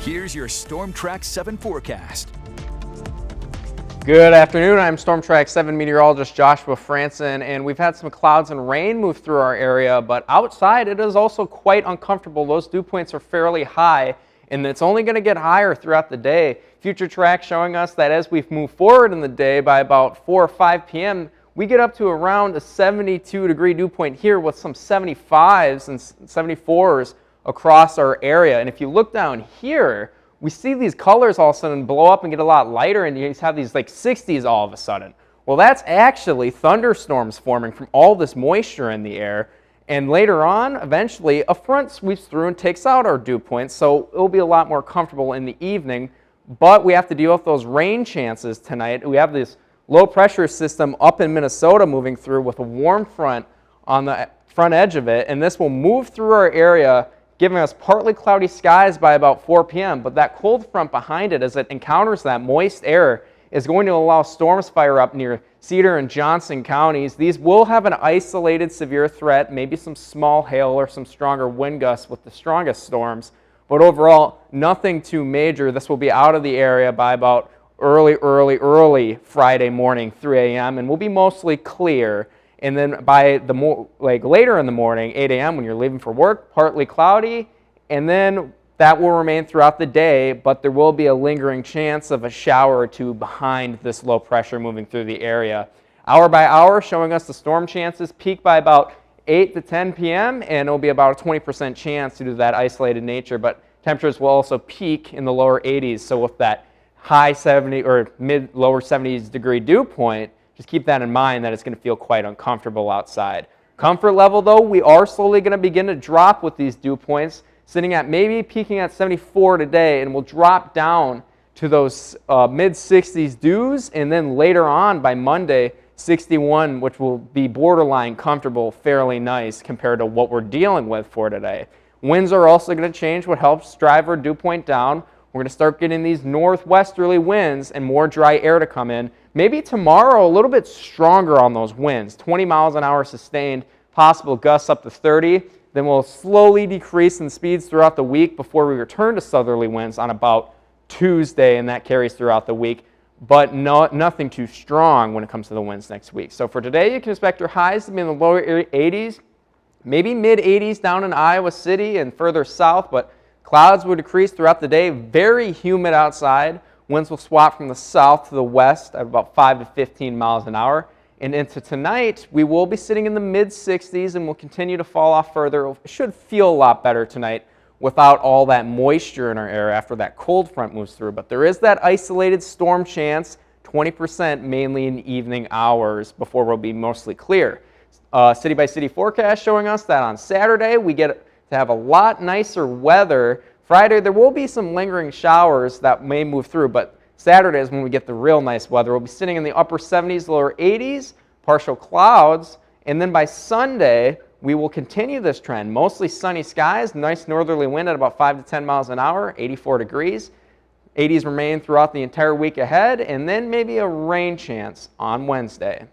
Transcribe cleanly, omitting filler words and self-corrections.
Here's your Storm Track 7 forecast. Good afternoon, I'm Storm Track 7 meteorologist Joshua Franson, and we've had some clouds and rain move through our area, but outside it is also quite uncomfortable. Those dew points are fairly high, and it's only going to get higher throughout the day. Future track showing us that as we move forward in the day by about 4 or 5 p.m., we get up to around a 72-degree dew point here with some 75s and 74s across our area. And if you look down here, we see these colors all of a sudden blow up and get a lot lighter, and you have these like 60s all of a sudden. Well, that's actually thunderstorms forming from all this moisture in the air. And later on, eventually, a front sweeps through and takes out our dew points, so it'll be a lot more comfortable in the evening. But we have to deal with those rain chances tonight. We have this low pressure system up in Minnesota moving through with a warm front on the front edge of it, and this will move through our area, giving us partly cloudy skies by about 4 p.m. But that cold front behind it, as it encounters that moist air, is going to allow storms fire up near Cedar and Johnson counties. These will have an isolated severe threat, maybe some small hail or some stronger wind gusts with the strongest storms. But overall, nothing too major. This will be out of the area by about early Friday morning, 3 a.m., and will be mostly clear. And then by the later in the morning, 8 a.m., when you're leaving for work, partly cloudy, and then that will remain throughout the day, but there will be a lingering chance of a shower or two behind this low pressure moving through the area. Hour by hour, showing us the storm chances peak by about 8 to 10 p.m., and it'll be about a 20% chance due to that isolated nature, but temperatures will also peak in the lower 80s, so with that high 70 or lower 70s degree dew point, just keep that in mind that it's going to feel quite uncomfortable outside. Comfort level though, we are slowly going to begin to drop with these dew points, sitting at maybe peaking at 74 today, and we'll drop down to those mid-60s dews, and then later on by Monday, 61, which will be borderline comfortable, fairly nice compared to what we're dealing with for today. Winds are also going to change, what helps drive our dew point down. We're going to start getting these northwesterly winds and more dry air to come in. Maybe tomorrow a little bit stronger on those winds, 20 miles an hour sustained, possible gusts up to 30. Then we'll slowly decrease in speeds throughout the week before we return to southerly winds on about Tuesday, and that carries throughout the week, but nothing too strong when it comes to the winds next week. So for today, you can expect your highs to be in the lower 80s, maybe mid-80s down in Iowa City and further south, but clouds will decrease throughout the day. Very humid outside. Winds will swap from the south to the west at about 5 to 15 miles an hour. And into tonight, we will be sitting in the mid-60s and will continue to fall off further. It should feel a lot better tonight without all that moisture in our air after that cold front moves through. But there is that isolated storm chance, 20% mainly in the evening hours before we'll be mostly clear. City-by-city forecast showing us that on Saturday, we get to have a lot nicer weather. Friday, there will be some lingering showers that may move through, but Saturday is when we get the real nice weather. We'll be sitting in the upper 70s, lower 80s, partial clouds, and then by Sunday, we will continue this trend. Mostly sunny skies, nice northerly wind at about 5 to 10 miles an hour, 84 degrees. 80s remain throughout the entire week ahead, and then maybe a rain chance on Wednesday.